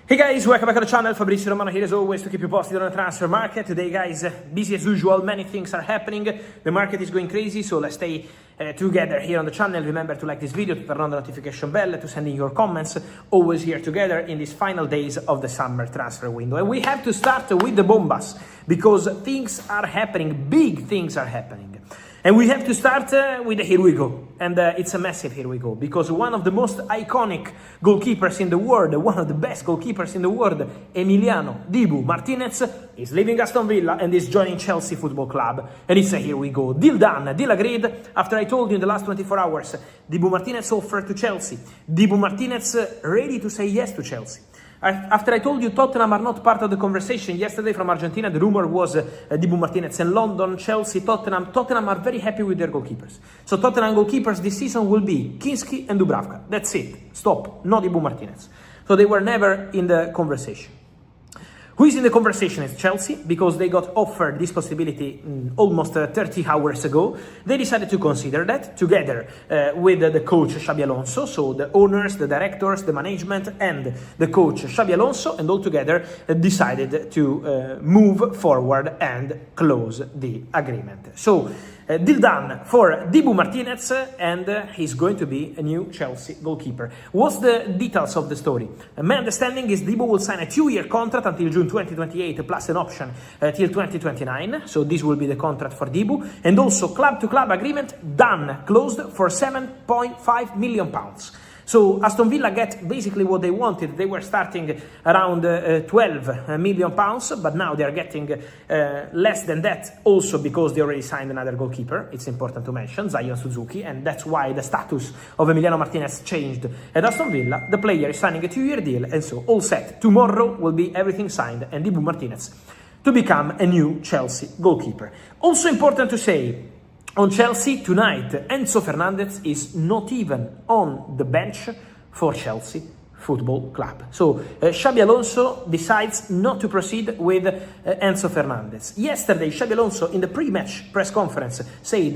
Hey guys, welcome back to the channel. Fabrizio, Romano here as always to keep you posted on the transfer market. Today guys, busy as usual, many things are happening. The market is going crazy, so let's stay together here on the channel. Remember to like this video, to turn on the notification bell, to send in your comments. Always here together in these final days of the summer transfer window. And we have to start with the Bombas, because things are happening, big things are happening. And we have to start with the here we go. And it's a massive here we go, because one of the most iconic goalkeepers in the world, one of the best goalkeepers in the world, Emiliano Dibu Martínez, is leaving Aston Villa and is joining Chelsea Football Club. And it's a here we go. Deal done, deal agreed. After I told you in the last 24 hours, Dibu Martínez offered to Chelsea. Dibu Martínez ready to say yes to Chelsea. After I told you Tottenham are not part of the conversation, yesterday from Argentina the rumor was Dibu Martínez in London, Chelsea, Tottenham are very happy with their goalkeepers. So Tottenham goalkeepers this season will be Kinski and Dubravka. That's it. Stop. No Dibu Martínez. So they were never in the conversation. Who is in the conversation is Chelsea, because they got offered this possibility almost 30 hours ago. They decided to consider that together with the coach Xabi Alonso, so the owners, the directors, the management and the coach Xabi Alonso, and all together decided to move forward and close the agreement. So deal done for Dibu Martínez, and he's going to be a new Chelsea goalkeeper. What's the details of the story? My understanding is Dibu will sign a 2-year contract until June 2028 plus an option till 2029. So this will be the contract for Dibu. And also club-to-club agreement done, closed for £7.5 million. So Aston Villa get basically what they wanted. They were starting around £12 million, but now they are getting less than that, also because they already signed another goalkeeper. It's important to mention, Zion Suzuki, and that's why the status of Emiliano Martínez changed at Aston Villa. The player is signing a 2-year deal, and so all set. Tomorrow will be everything signed, and Dibu Martínez to become a new Chelsea goalkeeper. Also important to say, on Chelsea tonight, Enzo Fernández is not even on the bench for Chelsea Football Club. So Xabi Alonso decides not to proceed with Enzo Fernández. Yesterday, Xabi Alonso in the pre-match press conference said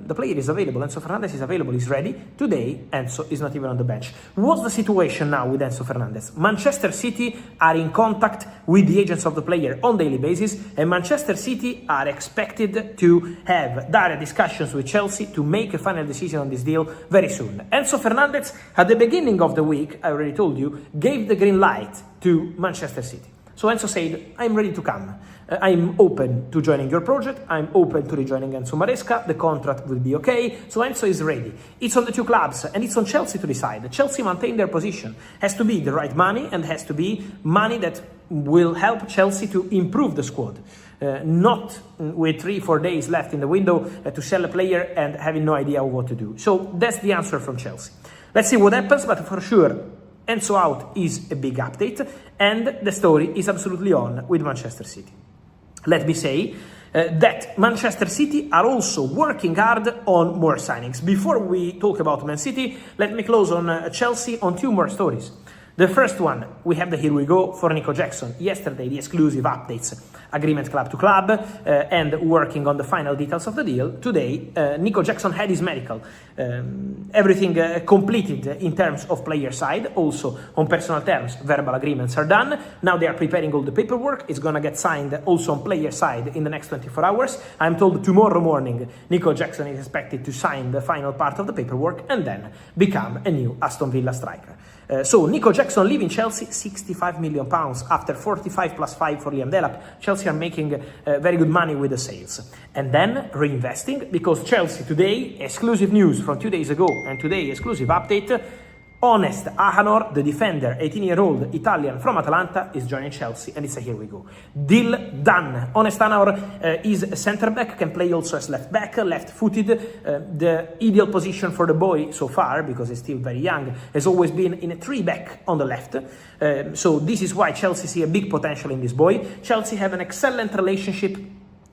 the player is available, Enzo Fernández is available, he's ready. Today, Enzo is not even on the bench. What's the situation now with Enzo Fernández? Manchester City are in contact with the agents of the player on daily basis, and Manchester City are expected to have direct discussions with Chelsea to make a final decision on this deal very soon. Enzo Fernández, at the beginning of the week, I already told you, gave the green light to Manchester City. So Enzo said, I'm ready to come. I'm open to joining your project. I'm open to rejoining Enzo Maresca. The contract will be okay. So Enzo is ready. It's on the two clubs and it's on Chelsea to decide. Chelsea maintain their position. Has to be the right money, and has to be money that will help Chelsea to improve the squad. Not with 3-4 days left in the window to sell a player and having no idea what to do. So that's the answer from Chelsea. Let's see what happens, but for sure, Enzo out is a big update, and the story is absolutely on with Manchester City. Let me say that Manchester City are also working hard on more signings. Before we talk about Man City, let me close on Chelsea on 2 more stories. The first one, we have the here we go for Nico Jackson. Yesterday, the exclusive updates, agreement club to club, and working on the final details of the deal. Today, Nico Jackson had his medical. Everything completed in terms of player side, also on personal terms, verbal agreements are done. Now they are preparing all the paperwork. It's going to get signed also on player side in the next 24 hours. I'm told tomorrow morning, Nico Jackson is expected to sign the final part of the paperwork and then become a new Aston Villa striker. So Nico Jackson leaving Chelsea, £65 million after 45 plus 5 for Liam Delap. Chelsea are making very good money with the sales. And then reinvesting, because Chelsea today, exclusive news from 2 days ago, and today exclusive update, Honest Ahanor, the defender, 18-year-old Italian from Atalanta, is joining Chelsea, and it's a here we go. Deal done. Honest Ahanor is a centre-back, can play also as left-back, left-footed. The ideal position for the boy so far, because he's still very young, has always been in a 3-back on the left. So this is why Chelsea see a big potential in this boy. Chelsea have an excellent relationship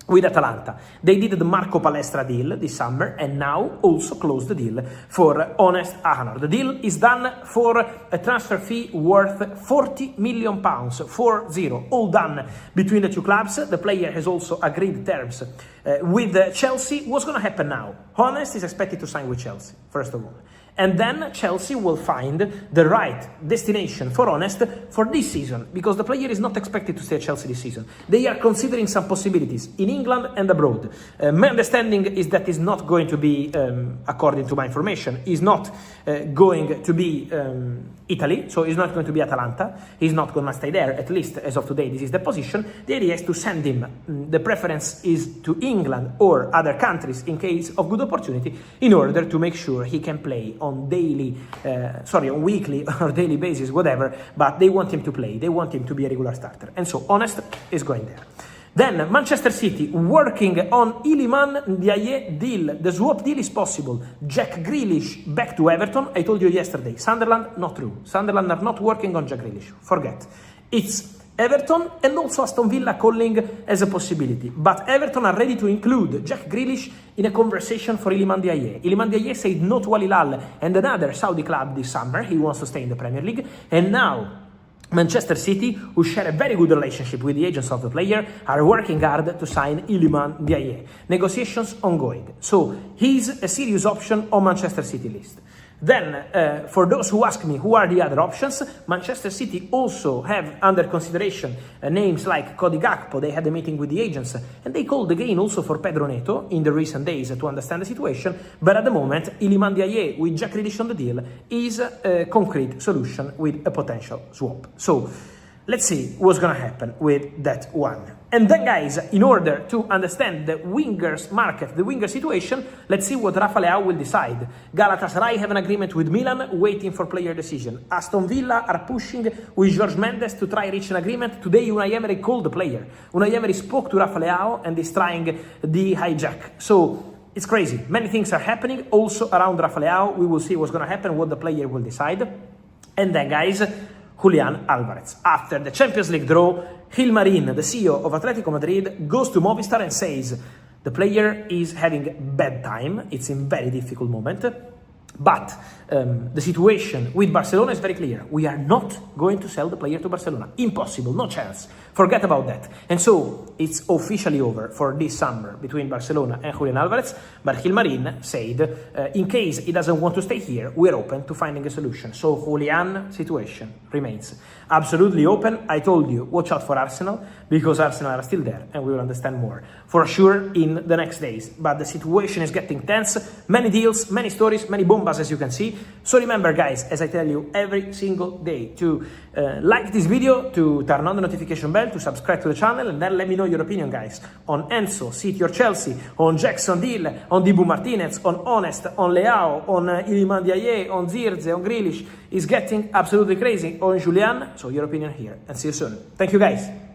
with Atalanta. They did the Marco Palestra deal this summer and now also closed the deal for Honest Ahanor. The deal is done for a transfer fee worth £40 million, 4-0, all done between the two clubs. The player has also agreed terms with Chelsea. What's going to happen now? Honest is expected to sign with Chelsea, first of all. And then Chelsea will find the right destination for Honest for this season, because the player is not expected to stay at Chelsea this season. They are considering some possibilities in England and abroad. My understanding is that is not going to be, according to my information, is not going to be Italy, so he's not going to be Atalanta. He's not going to stay there, at least as of today. This is the position. The idea is to send him. The preference is to England or other countries in case of good opportunity, in order to make sure he can play on on weekly or daily basis, whatever, but they want him to play. They want him to be a regular starter. And so Honest is going there. Then Manchester City working on Iliman Ndiaye deal. The swap deal is possible. Jack Grealish back to Everton. I told you yesterday. Sunderland, not true. Sunderland are not working on Jack Grealish. Forget. It's Everton and also Aston Villa calling as a possibility. But Everton are ready to include Jack Grealish in a conversation for Iliman Ndiaye. Iliman Ndiaye said no to Al Hilal and another Saudi club this summer. He wants to stay in the Premier League. And now Manchester City, who share a very good relationship with the agents of the player, are working hard to sign Iliman Ndiaye. Negotiations ongoing. So he's a serious option on Manchester City list. Then, for those who ask me who are the other options, Manchester City also have under consideration names like Cody Gakpo. They had a meeting with the agents and they called again also for Pedro Neto in the recent days to understand the situation. But at the moment, Iliman Ndiaye with Jack Grealish on the deal is a concrete solution with a potential swap. So let's see what's going to happen with that one. And then, guys, in order to understand the wingers market, the winger situation, let's see what Rafael will decide. Galatasaray have an agreement with Milan, waiting for player decision. Aston Villa are pushing with Jorge Mendes to try reach an agreement. Today, Unai Emery called the player. Unai Emery spoke to Rafael and is trying the hijack. So it's crazy. Many things are happening also around Rafael. We will see what's going to happen, what the player will decide. And then, guys, Julián Álvarez. After the Champions League draw, Iliman, the CEO of Atlético Madrid, goes to Movistar and says the player is having bad time. It's in very difficult moment. But the situation with Barcelona is very clear. We are not going to sell the player to Barcelona. Impossible, no chance. Forget about that. And so it's officially over for this summer between Barcelona and Julián Álvarez. But Iliman said, in case he doesn't want to stay here, we're open to finding a solution. So Julián situation remains absolutely open. I told you, watch out for Arsenal, because Arsenal are still there and we will understand more for sure in the next days. But the situation is getting tense. Many deals, many stories, many bombas, as you can see. So remember, guys, as I tell you every single day, to like this video, to turn on the notification bell, to subscribe to the channel, and then let me know your opinion, guys, on Enzo, City or Chelsea, on Jackson deal, on Dibu Martínez, on Honest, on Leão, on Iliman Ndiaye, on Zirze, on Grealish. Is getting absolutely crazy. On Julián, so your opinion here, and see you soon. Thank you, guys.